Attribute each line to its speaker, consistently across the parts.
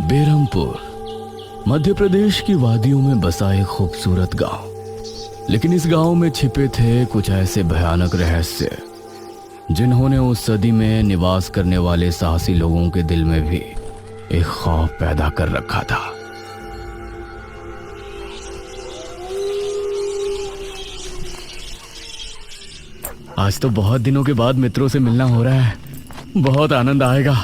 Speaker 1: बेरमपुर मध्य प्रदेश की वादियों में बसा एक खूबसूरत गांव। लेकिन इस गांव में छिपे थे कुछ ऐसे भयानक रहस्य जिन्होंने उस सदी में निवास करने वाले साहसी लोगों के दिल में भी एक खौफ पैदा कर रखा था। आज तो बहुत दिनों के बाद मित्रों से मिलना हो रहा है, बहुत आनंद आएगा।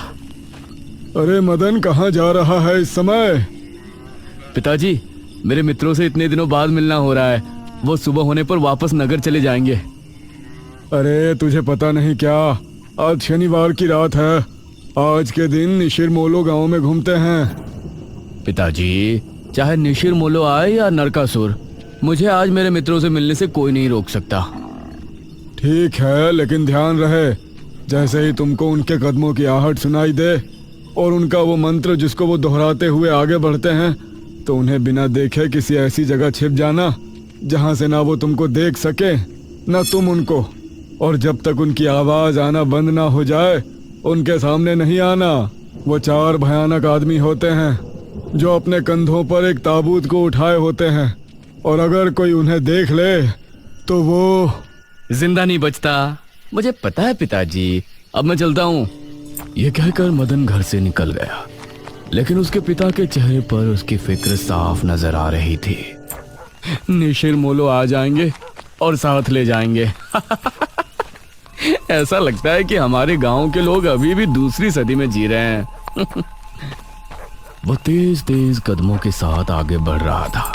Speaker 2: अरे मदन, कहाँ जा रहा है इस समय?
Speaker 1: पिताजी, मेरे मित्रों से इतने दिनों बाद मिलना हो रहा है। वो सुबह होने पर वापस नगर चले जाएंगे।
Speaker 2: अरे तुझे पता नहीं क्या, आज शनिवार की रात है। आज के दिन निशिर मोलो गांव में घूमते हैं।
Speaker 1: पिताजी, चाहे निशिर मोलो आए या नरकासुर, मुझे आज मेरे मित्रों से मिलने से कोई नहीं रोक सकता।
Speaker 2: ठीक है, लेकिन ध्यान रहे, जैसे ही तुमको उनके कदमों की आहट सुनाई दे और उनका वो मंत्र जिसको वो दोहराते हुए आगे बढ़ते हैं, तो उन्हें बिना देखे किसी ऐसी जगह छिप जाना जहां से ना वो तुमको देख सके ना तुम उनको। और जब तक उनकी आवाज आना बंद ना हो जाए, उनके सामने नहीं आना। वो 4 भयानक आदमी होते हैं जो अपने कंधों पर एक ताबूत को उठाए होते हैं, और अगर कोई उन्हें देख ले तो वो
Speaker 1: जिंदा नहीं बचता। मुझे पता है पिताजी, अब मैं चलता हूँ। यह कहकर मदन घर से निकल गया, लेकिन उसके पिता के चेहरे पर उसकी फिक्र साफ नजर आ रही थी। निशिर मोलो आ जाएंगे और साथ ले जाएंगे। ऐसा लगता है कि हमारे गांव के लोग अभी भी दूसरी सदी में जी रहे हैं। वो तेज तेज कदमों के साथ आगे बढ़ रहा था।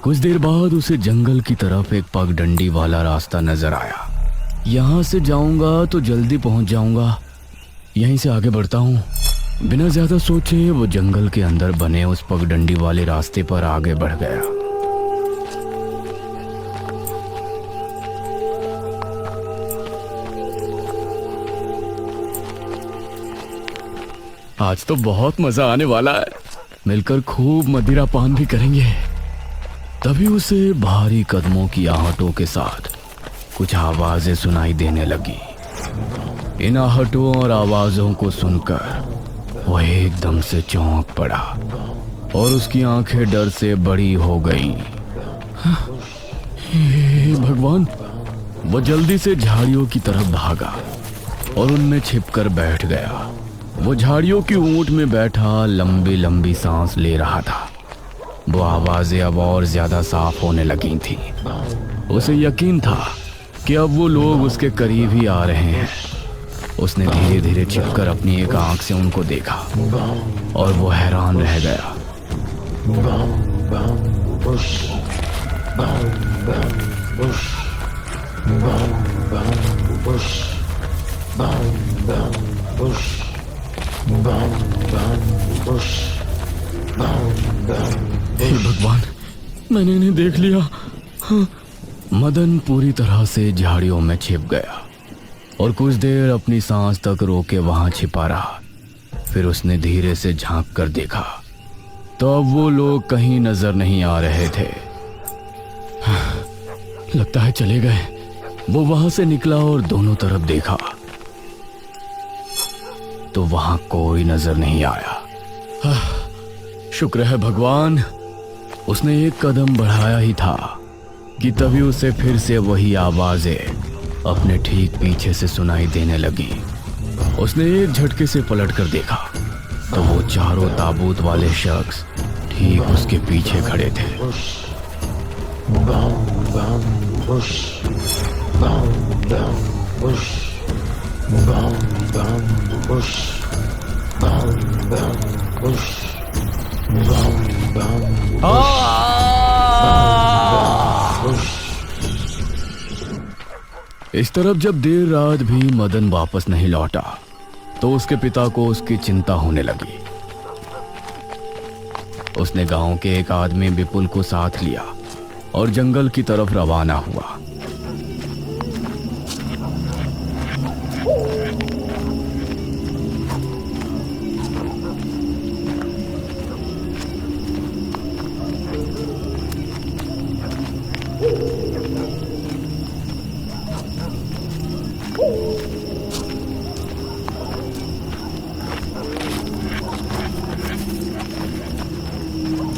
Speaker 1: कुछ देर बाद उसे जंगल की तरफ एक पगडंडी वाला रास्ता नजर आया। यहां से जाऊंगा तो जल्दी पहुंच जाऊंगा, यहीं से आगे बढ़ता हूं। बिना ज्यादा सोचे वो जंगल के अंदर बने उस पगडंडी वाले रास्ते पर आगे बढ़ गया। आज तो बहुत मजा आने वाला है, मिलकर खूब मदिरा पान भी करेंगे। तभी उसे भारी कदमों की आहटों के साथ कुछ आवाजें सुनाई देने लगी। इन आहटों और आवाजों को सुनकर वह एकदम से चौंक पड़ा और उसकी आंखें डर से बड़ी हो गईं। हे भगवान! वो जल्दी से झाड़ियों की तरफ भागा और उनमें छिपकर बैठ गया। वो झाड़ियों की ऊंट में बैठा लंबी लंबी सांस ले रहा था। वो आवाजें अब और ज्यादा साफ होने लगी थी। उसे यकीन था कि अब वो लोग उसके करीब ही आ रहे हैं। उसने धीरे धीरे छिपकर अपनी एक आंख से उनको देखा और वो हैरान रह गया। हे भगवान, मैंने इन्हें देख लिया। हाँ। मदन पूरी तरह से झाड़ियों में छिप गया और कुछ देर अपनी सांस तक रोके वहां छिपा रहा। फिर उसने धीरे से झांक कर देखा तो अब वो लोग कहीं नजर नहीं आ रहे थे। हाँ, लगता है चले गए। वो वहां से निकला और दोनों तरफ देखा तो वहां कोई नजर नहीं आया। हाँ, शुक्र है भगवान। उसने एक कदम बढ़ाया ही था कि तभी उसे फिर से वही आवाजें अपने ठीक पीछे से सुनाई देने लगी। उसने एक झटके से पलट कर देखा तो वो चारों ताबूत वाले शख्स ठीक उसके पीछे खड़े थे। इस तरफ जब देर रात भी मदन वापस नहीं लौटा तो उसके पिता को उसकी चिंता होने लगी। उसने गांव के एक आदमी विपुल को साथ लिया और जंगल की तरफ रवाना हुआ।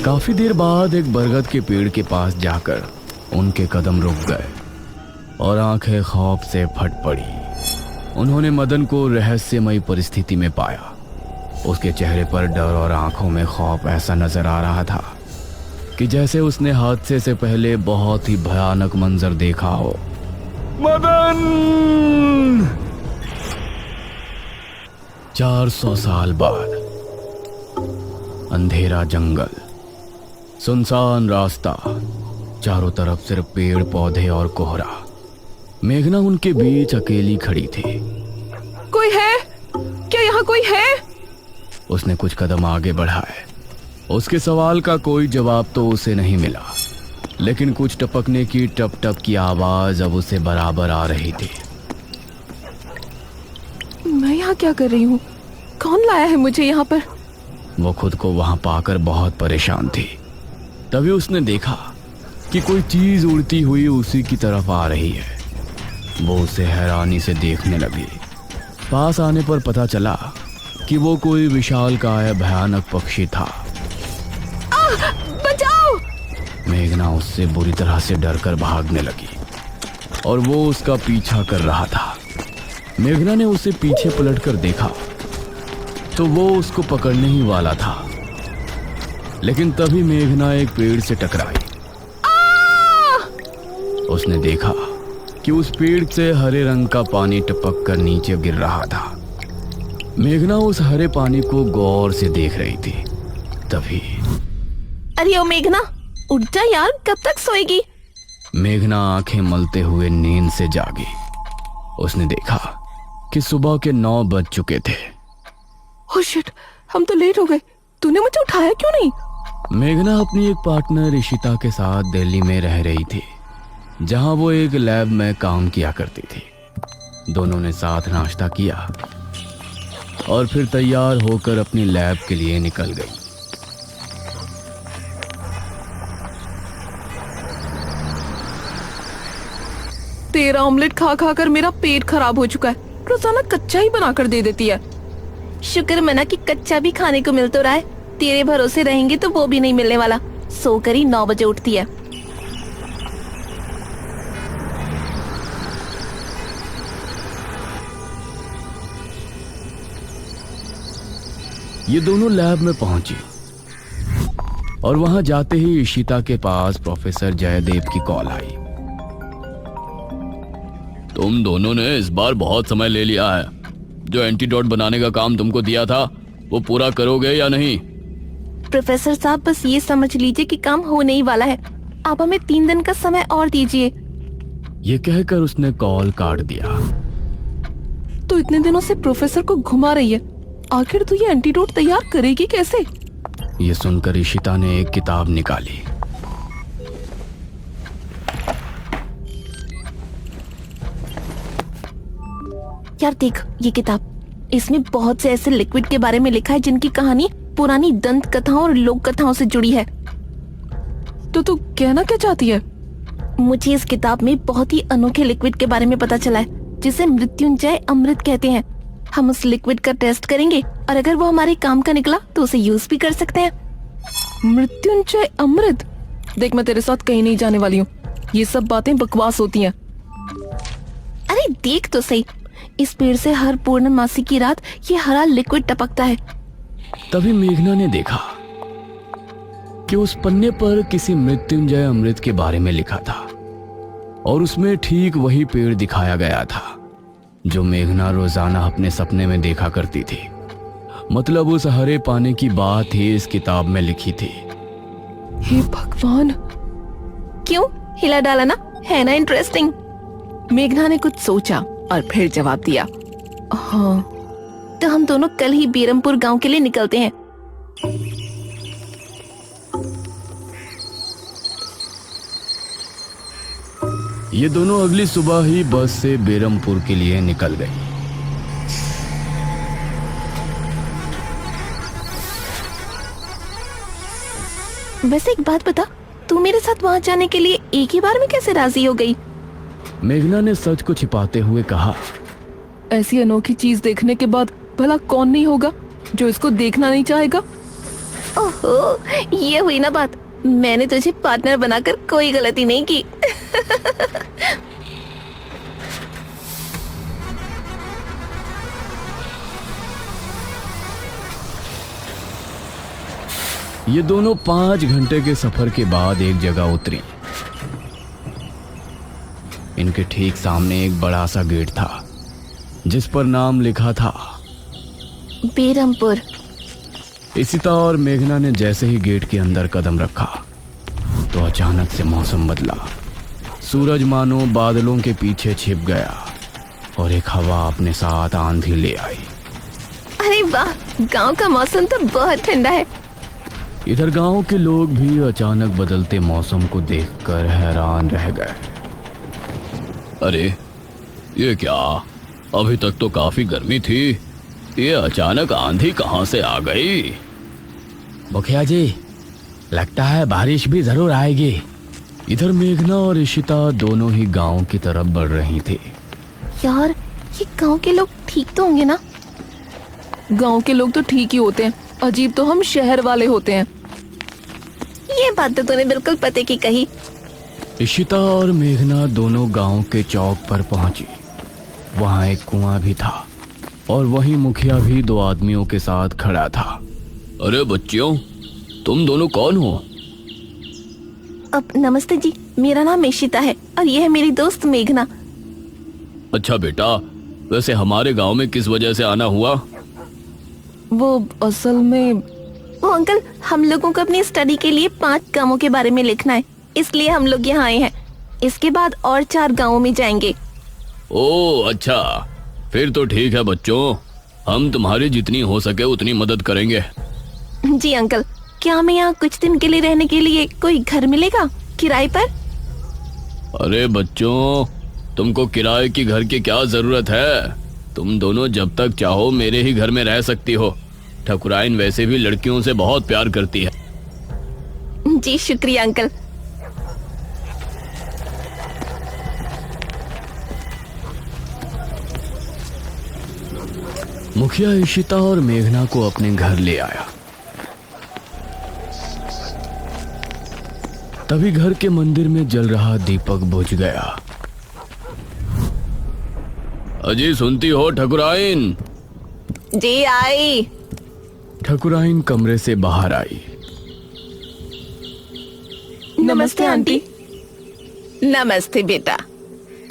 Speaker 1: काफी देर बाद एक बरगद के पेड़ के पास जाकर उनके कदम रुक गए और आंखें खौफ से फट पड़ी। उन्होंने मदन को रहस्यमयी परिस्थिति में पाया। उसके चेहरे पर डर और आंखों में खौफ ऐसा नजर आ रहा था कि जैसे उसने हादसे से पहले बहुत ही भयानक मंजर देखा हो।
Speaker 2: मदन!
Speaker 1: 400 साल बाद अंधेरा जंगल, सुनसान रास्ता, चारों तरफ सिर्फ पेड़ पौधे और कोहरा। मेघना उनके बीच अकेली खड़ी थी।
Speaker 3: कोई है क्या? यहाँ कोई है?
Speaker 1: उसने कुछ कदम आगे बढ़ाए। उसके सवाल का कोई जवाब तो उसे नहीं मिला, लेकिन कुछ टपकने की टप टप की आवाज अब उसे बराबर आ रही थी।
Speaker 3: मैं यहाँ क्या कर रही हूँ? कौन लाया है मुझे यहाँ पर?
Speaker 1: वो खुद को वहां पाकर बहुत परेशान थी। तभी उसने देखा कि कोई चीज उड़ती हुई उसी की तरफ आ रही है। वो उसे हैरानी से देखने लगी। पास आने पर पता चला कि वो कोई विशालकाय भयानक पक्षी था।
Speaker 3: बचाओ!
Speaker 1: मेघना उससे बुरी तरह से डरकर भागने लगी और वो उसका पीछा कर रहा था। मेघना ने उसे पीछे पलटकर देखा तो वो उसको पकड़ने ही वाला था, लेकिन तभी मेघना एक पेड़ से टकराई। उसने देखा कि उस पेड़ से हरे रंग का पानी टपक कर नीचे गिर रहा था। मेघना उस हरे पानी को गौर से देख रही थी। तभी
Speaker 3: अरे ओ मेघना, उठ जा यार, कब तक सोएगी?
Speaker 1: मेघना आंखें मलते हुए नींद से जागी। उसने देखा कि सुबह के 9 बज चुके थे।
Speaker 3: ओह शिट, हम तो लेट हो गए। तूने मुझे उठाया क्यों नहीं?
Speaker 1: मेघना अपनी एक पार्टनर इशिता के साथ दिल्ली में रह रही थी, जहां वो एक लैब में काम किया करती थी। दोनों ने साथ नाश्ता किया और फिर तैयार होकर अपनी लैब के लिए निकल गई।
Speaker 3: तेरा ऑमलेट खा खा कर मेरा पेट खराब हो चुका है। रोजाना कच्चा ही बनाकर दे देती है। शुक्र मना कि कच्चा भी खाने को मिल तो रहा है। तेरे भरोसे रहेंगे तो वो भी नहीं मिलने वाला। सोकर ही 9 बजे उठती है।
Speaker 1: ये दोनों लैब में पहुंची और वहां जाते ही इशिता के पास प्रोफेसर जयदेव की कॉल आई। तुम दोनों ने इस बार बहुत समय ले लिया है। जो एंटीडोट बनाने का काम तुमको दिया था वो पूरा करोगे या नहीं?
Speaker 3: प्रोफेसर साहब, बस ये समझ लीजिए कि काम होने ही वाला है। आप हमें 3 दिन का समय और दीजिए।
Speaker 1: ये कहकर उसने कॉल काट दिया।
Speaker 3: तो इतने दिनों से प्रोफेसर को घुमा रही है, आखिर तू ये एंटीडोट तैयार करेगी कैसे?
Speaker 1: ये सुनकर इशिता ने एक किताब निकाली।
Speaker 3: यार देख ये किताब, इसमें बहुत से ऐसे लिक्विड के बारे में लिखा है जिनकी कहानी पुरानी दंत कथाओं और लोक कथाओं से जुड़ी है। तो तू कहना क्या चाहती है? मुझे इस किताब में बहुत ही अनोखे लिक्विड के बारे में पता चला है, जिसे मृत्युंजय अमृत कहते हैं। हम उस लिक्विड का टेस्ट करेंगे और अगर वो हमारे काम का निकला तो उसे यूज भी कर सकते हैं। मृत्युंजय अमृत? देख, मैं तेरे साथ कहीं नहीं जाने वाली हूँ। ये सब बातें बकवास होती हैं। अरे देख तो सही, इस पेड़ से हर पूर्णमासी की रात ये हरा लिक्विड टपकता है।
Speaker 1: तभी मेघना ने देखा कि उस पन्ने पर किसी मृत्युंजय अमृत के बारे में लिखा था और उसमें ठीक वही पेड़ दिखाया गया था जो मेघना रोजाना अपने सपने में देखा करती थी। मतलब उस हरे पानी की बात ही इस किताब में लिखी थी।
Speaker 3: हे भगवान, क्यों हिला डाला ना? है ना इंटरेस्टिंग? मेघना ने कुछ सोचा और फिर जवाब दिया, हाँ, तो हम दोनों कल ही बेरमपुर गांव के लिए निकलते हैं।
Speaker 1: ये दोनों अगली सुबह ही बस से बेरमपुर के लिए निकल गई।
Speaker 3: वैसे एक बात बता, तू मेरे साथ वहां जाने के लिए एक ही बार में कैसे राजी हो गई?
Speaker 1: मेघना ने सच को छिपाते हुए कहा,
Speaker 3: ऐसी अनोखी चीज देखने के बाद भला कौन नहीं होगा जो इसको देखना नहीं चाहेगा? ओहो, ये हुई ना बात। मैंने तुझे पार्टनर बनाकर कोई गलती नहीं की।
Speaker 1: ये दोनों 5 घंटे के सफर के बाद एक जगह उतरी। इनके ठीक सामने एक बड़ा सा गेट था जिस पर नाम लिखा था
Speaker 3: बेरमपुर।
Speaker 1: इशिता और मेघना ने जैसे ही गेट के अंदर कदम रखा तो अचानक से मौसम बदला। सूरज मानो बादलों के पीछे छिप गया और एक हवा अपने साथ आंधी ले आई।
Speaker 3: अरे वाह, गांव का मौसम तो बहुत ठंडा है।
Speaker 1: इधर गांव के लोग भी अचानक बदलते मौसम को देखकर हैरान रह गए। अरे ये क्या, अभी तक तो काफी गर्मी थी, ये अचानक आंधी कहां से आ गई? मुखिया जी, लगता है बारिश भी जरूर आएगी। इधर मेघना और इशिता दोनों ही गांव की तरफ बढ़ रही थी।
Speaker 3: यार, ये गांव के लोग ठीक तो होंगे ना?
Speaker 4: गांव के लोग तो ठीक ही होते हैं, अजीब तो हम शहर वाले होते हैं।
Speaker 3: ये बात तो तूने बिल्कुल पते की कही।
Speaker 1: इशिता और मेघना दोनों गांव के चौक पर पहुंची। वहां एक कुआं भी था और वहीं मुखिया भी 2 आदमियों के साथ खड़ा था। अरे बच्चियों, तुम दोनों कौन हो?
Speaker 3: अब नमस्ते जी, मेरा नाम इशिता है और ये है मेरी दोस्त मेघना।
Speaker 1: अच्छा बेटा, वैसे हमारे गांव में किस वजह से आना हुआ?
Speaker 4: वो असल में
Speaker 3: वो अंकल, हम लोगों को अपनी स्टडी के लिए 5 गांवों के बारे में लिखना है, इसलिए हम लोग यहाँ आए हैं। इसके बाद और 4 गांवों में जाएंगे।
Speaker 1: ओह अच्छा, फिर तो ठीक है बच्चों, हम तुम्हारी जितनी हो सके उतनी मदद करेंगे।
Speaker 3: जी अंकल, क्या हमें यहाँ कुछ दिन के लिए रहने के लिए कोई घर मिलेगा किराए पर?
Speaker 1: अरे बच्चों, तुमको किराए की घर की क्या जरूरत है? तुम दोनों जब तक चाहो मेरे ही घर में रह सकती हो। ठकुराइन वैसे भी लड़कियों से बहुत प्यार करती है।
Speaker 3: जी शुक्रिया अंकल।
Speaker 1: मुखिया इशिता और मेघना को अपने घर ले आया। तभी घर के मंदिर में जल रहा दीपक बुझ गया। अजी सुनती हो ठकुराइन?
Speaker 3: जी आई।
Speaker 1: ठकुराइन कमरे से बाहर आई।
Speaker 3: नमस्ते आंटी। नमस्ते बेटा।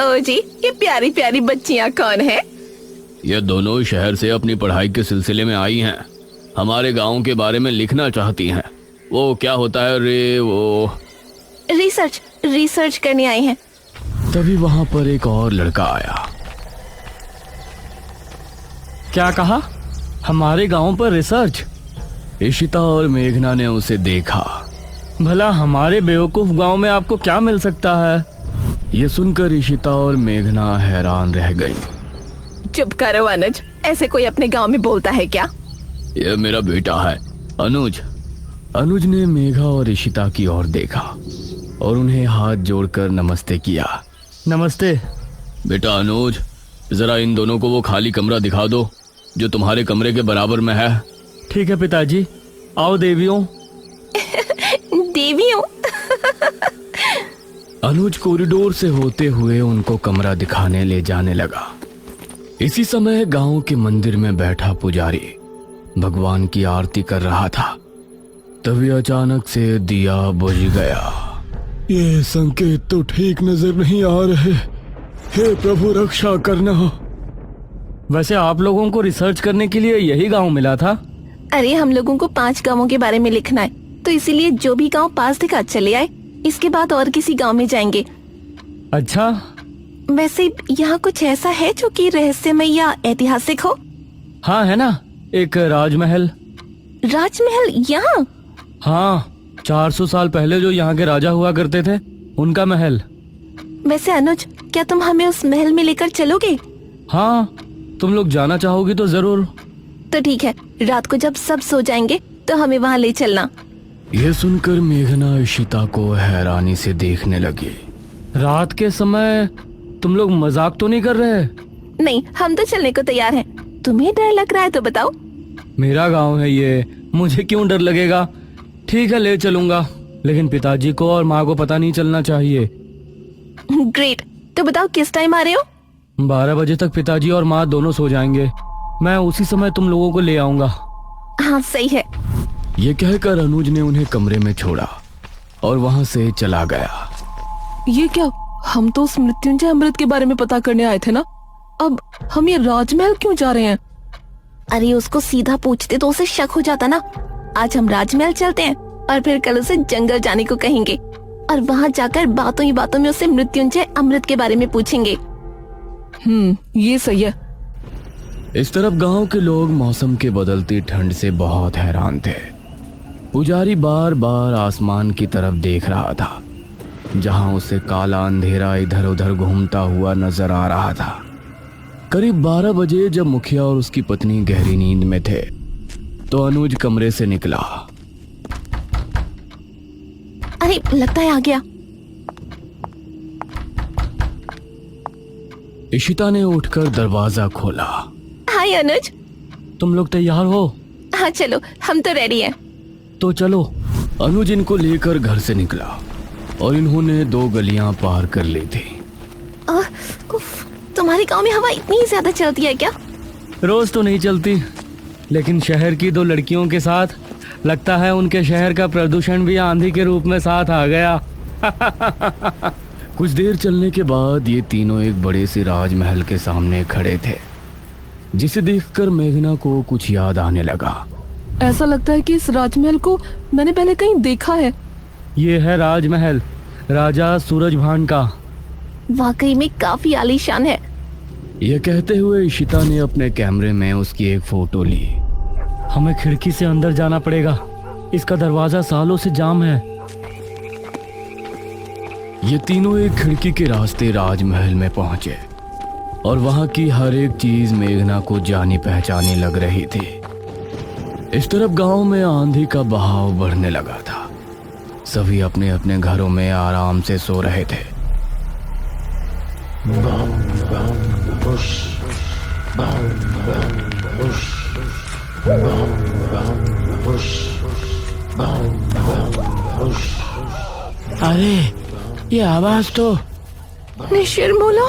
Speaker 3: ओ जी, ये प्यारी प्यारी बच्चियां कौन है?
Speaker 1: ये दोनों शहर से अपनी पढ़ाई के सिलसिले में आई हैं। हमारे गांव के बारे में लिखना चाहती हैं। वो क्या होता है रे, वो
Speaker 3: रिसर्च करने आए हैं।
Speaker 1: तभी वहां पर एक और लड़का आया। क्या कहा? हमारे गांव पर रिसर्च? इशिता और मेघना ने उसे देखा। भला हमारे बेवकूफ गांव में आपको क्या मिल सकता है? ये सुनकर इशिता और मेघना हैरान रह गई।
Speaker 3: चुप करो अनुज, ऐसे कोई अपने गांव में बोलता है क्या?
Speaker 1: ये मेरा बेटा है अनुज। अनुज ने मेघा और इशिता की ओर देखा और उन्हें हाथ जोड़कर नमस्ते किया। नमस्ते बेटा अनुज, जरा इन दोनों को वो खाली कमरा दिखा दो जो तुम्हारे कमरे के बराबर में है। ठीक है पिताजी, आओ देवियों।
Speaker 3: देवियों?
Speaker 1: अनुज कॉरिडोर से होते हुए उनको कमरा दिखाने ले जाने लगा। इसी समय गांव के मंदिर में बैठा पुजारी भगवान की आरती कर रहा था। तभी अचानक से दिया बुझ गया।
Speaker 2: ये संकेत तो ठीक नजर नहीं आ रहे। हे प्रभु, रक्षा करना।
Speaker 1: वैसे आप लोगों को रिसर्च करने के लिए यही गांव मिला था?
Speaker 3: अरे हम लोगों को 5 गांवों के बारे में लिखना है, तो इसीलिए जो भी गांव पास दिखा चले आए। इसके बाद और किसी गांव में जाएंगे।
Speaker 1: अच्छा,
Speaker 3: वैसे यहाँ कुछ ऐसा है जो कि रहस्यमय या ऐतिहासिक हो?
Speaker 1: हाँ है ना, एक राजमहल।
Speaker 3: राजमहल यहाँ?
Speaker 1: हाँ, 400 साल पहले जो यहाँ के राजा हुआ करते थे, उनका महल।
Speaker 3: वैसे अनुज, क्या तुम हमें उस महल में लेकर चलोगे?
Speaker 1: हाँ, तुम लोग जाना चाहोगी तो जरूर।
Speaker 3: तो ठीक है, रात को जब सब सो जाएंगे तो हमें वहाँ ले चलना।
Speaker 1: यह सुनकर मेघना इशिता को हैरानी से देखने लगी। रात के समय तुम लोग मजाक तो नहीं कर रहे?
Speaker 3: नहीं, हम तो चलने को तैयार हैं। तुम्हें डर लग रहा है तो बताओ।
Speaker 1: मेरा गांव है ये, मुझे क्यों डर लगेगा? ठीक है, ले चलूंगा, लेकिन पिताजी को और माँ को पता नहीं चलना चाहिए।
Speaker 3: ग्रेट। तो बताओ किस टाइम आ रहे हो?
Speaker 1: 12 बजे तक पिताजी और माँ दोनों सो जाएंगे। मैं उसी समय तुम लोगों को ले आऊंगा।
Speaker 3: हाँ सही है।
Speaker 1: ये कहकर अनुज ने उन्हें कमरे में छोड़ा और वहां से चला गया।
Speaker 4: ये क्या? हम तो उस मृत्युंजय अमृत के बारे में पता करने आए थे ना। अब हम ये राजमहल क्यों जा रहे हैं?
Speaker 3: अरे उसको सीधा पूछते तो उसे शक हो जाता ना। आज हम राजमहल चलते हैं और फिर कल उसे जंगल जाने को कहेंगे और वहाँ जाकर बातों ही बातों में उसे मृत्युंजय अमृत के बारे में पूछेंगे।
Speaker 4: ये सही है।
Speaker 1: इस तरफ गांव के लोग मौसम के बदलती ठंड से बहुत हैरान थे। पुजारी बार बार आसमान की तरफ देख रहा था, जहां उसे काला अंधेरा इधर उधर घूमता हुआ नजर आ रहा था। करीब 12 बजे जब मुखिया और उसकी पत्नी गहरी नींद में थे तो अनुज कमरे से निकला।
Speaker 3: अरे लगता है आ गया।
Speaker 1: इशिता ने उठकर दरवाजा खोला।
Speaker 3: हाय अनुज।
Speaker 1: तुम लोग तैयार हो?
Speaker 3: हाँ चलो, हम तो रेडी हैं।
Speaker 1: तो चलो। अनुज इनको लेकर घर से निकला और इन्होंने 2 गलियां पार कर ली थी।
Speaker 3: उफ, तुम्हारे गांव में हवा इतनी ज्यादा चलती है क्या?
Speaker 1: रोज तो नहीं चलती, लेकिन शहर की 2 लड़कियों के साथ लगता है उनके शहर का प्रदूषण भी आंधी के रूप में साथ आ गया। कुछ देर चलने के बाद ये तीनों एक बड़े से राजमहल के सामने खड़े थे, जिसे देखकर मेघना को कुछ याद आने लगा।
Speaker 4: ऐसा लगता है कि इस राजमहल को मैंने पहले कहीं देखा है।
Speaker 1: ये है राजमहल राजा सूरजभान का।
Speaker 3: वाकई में काफी आलीशान है।
Speaker 1: यह कहते हुए इशिता ने अपने कैमरे में उसकी एक फोटो ली। हमें खिड़की से अंदर जाना पड़ेगा, इसका दरवाजा सालों से जाम है। ये तीनों एक खिड़की के रास्ते राजमहल में पहुंचे और वहां की हर एक चीज मेघना को जानी पहचानी लग रही थी। इस तरफ गांव में आंधी का बहाव बढ़ने लगा था। सभी अपने अपने घरों में आराम से सो रहे थे। अरे ये आवाज तो
Speaker 3: निशिरमोलो।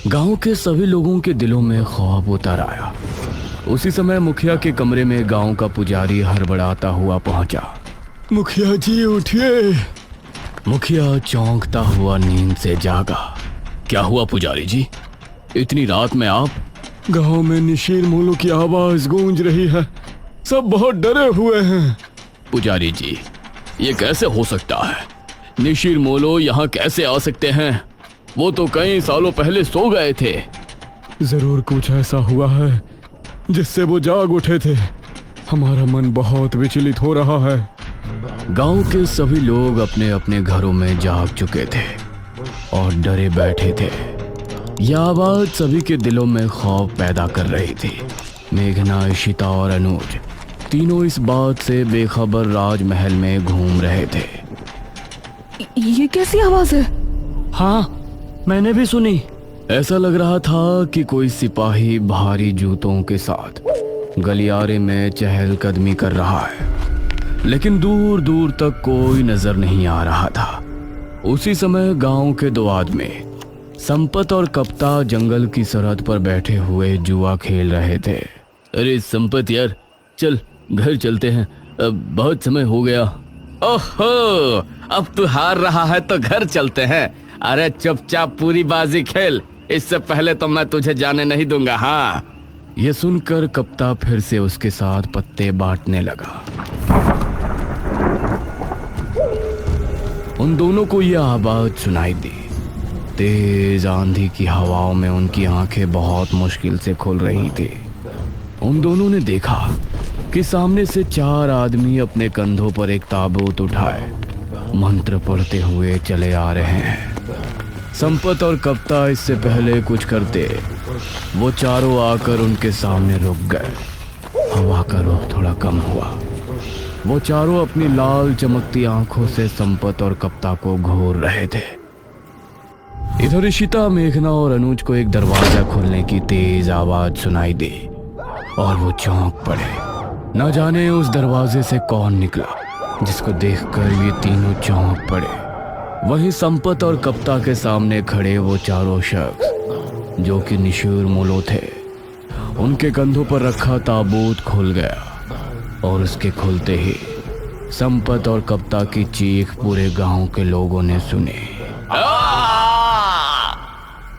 Speaker 1: गांव के सभी लोगों के दिलों में खौफ उतर आया। उसी समय मुखिया के कमरे में गांव का पुजारी हड़बड़ाता हुआ पहुंचा।
Speaker 2: मुखिया जी उठिए।
Speaker 1: मुखिया चौंकता हुआ नींद से जागा। क्या हुआ पुजारी जी, इतनी रात में आप?
Speaker 2: गांव में निशीर मोलो की आवाज गूंज रही है, सब बहुत डरे हुए हैं।
Speaker 1: पुजारी जी, ये कैसे हो सकता है? निशीर मोलो यहाँ कैसे आ सकते हैं? वो तो कई सालों पहले सो गए थे।
Speaker 2: जरूर कुछ ऐसा हुआ है जिससे वो जाग उठे थे। हमारा मन बहुत विचलित हो रहा है।
Speaker 1: गांव के सभी लोग अपने अपने घरों में जाग चुके थे और डरे बैठे थे। यह आवाज सभी के दिलों में खौफ पैदा कर रही थी। मेघना, इशिता और अनुज तीनों इस बात से बेखबर राजमहल में घूम रहे थे।
Speaker 4: ये कैसी आवाज है?
Speaker 1: हाँ, मैंने भी सुनी। ऐसा लग रहा था कि कोई सिपाही भारी जूतों के साथ गलियारे में चहलकदमी कर रहा है, लेकिन दूर दूर तक कोई नजर नहीं आ रहा था। उसी समय गांव के 2 आदमी संपत और कप्ता जंगल की सरहद पर बैठे हुए जुआ खेल रहे थे। अरे संपत यार, चल घर चलते हैं, अब बहुत समय हो गया। ओहो, अब तू हार रहा है तो घर चलते हैं। अरे चुपचाप पूरी बाजी खेल, इससे पहले तो मैं तुझे जाने नहीं दूंगा। हाँ। यह सुनकर कप्ता फिर से उसके साथ पत्ते बांटने लगा। उन दोनों को यह आवाज सुनाई दी। तेज आंधी की हवाओं में उनकी आंखें बहुत मुश्किल से खुल रही थी। उन दोनों ने देखा कि सामने से 4 आदमी अपने कंधों पर एक ताबूत उठाए मंत्र पढ़ते हुए चले आ रहे हैं। संपत और कप्ता इससे पहले कुछ करते, वो चारों आकर उनके सामने रुक गए। हवा का रुख थोड़ा कम हुआ। वो चारों अपनी लाल चमकती आंखों से संपत और कप्ता को घूर रहे थे। इधर इशिता, मेघना और अनुज को एक दरवाजा खोलने की तेज आवाज सुनाई दी और वो चौंक पड़े। न जाने उस दरवाजे से कौन निकला, जिसको देखकर ये तीनों चौंक पड़े। वहीं संपत और कप्ता के सामने खड़े वो चारों शख्स जो कि निशूर मोलो थे। उनके कंधों पर रखा ताबूत खुल गया और उसके खुलते ही संपत और कप्ता की चीख पूरे गांव के लोगों ने सुनी,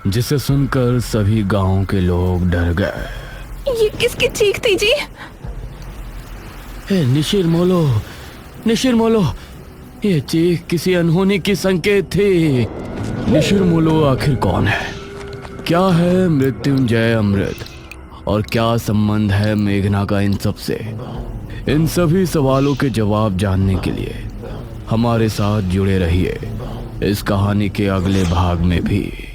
Speaker 1: जिसे सुनकर सभी गांव के लोग डर गए।
Speaker 3: ये किसकी चीख थी जी?
Speaker 1: निशिर मोलो, ये चीख किसी अनहोनी की संकेत थी। निशिर मोलो आखिर कौन है? क्या है मृत्युंजय अमृत? और क्या संबंध है मेघना का इन सब से? इन सभी सवालों के जवाब जानने के लिए हमारे साथ जुड़े रहिए इस कहानी के अगले भाग में भी।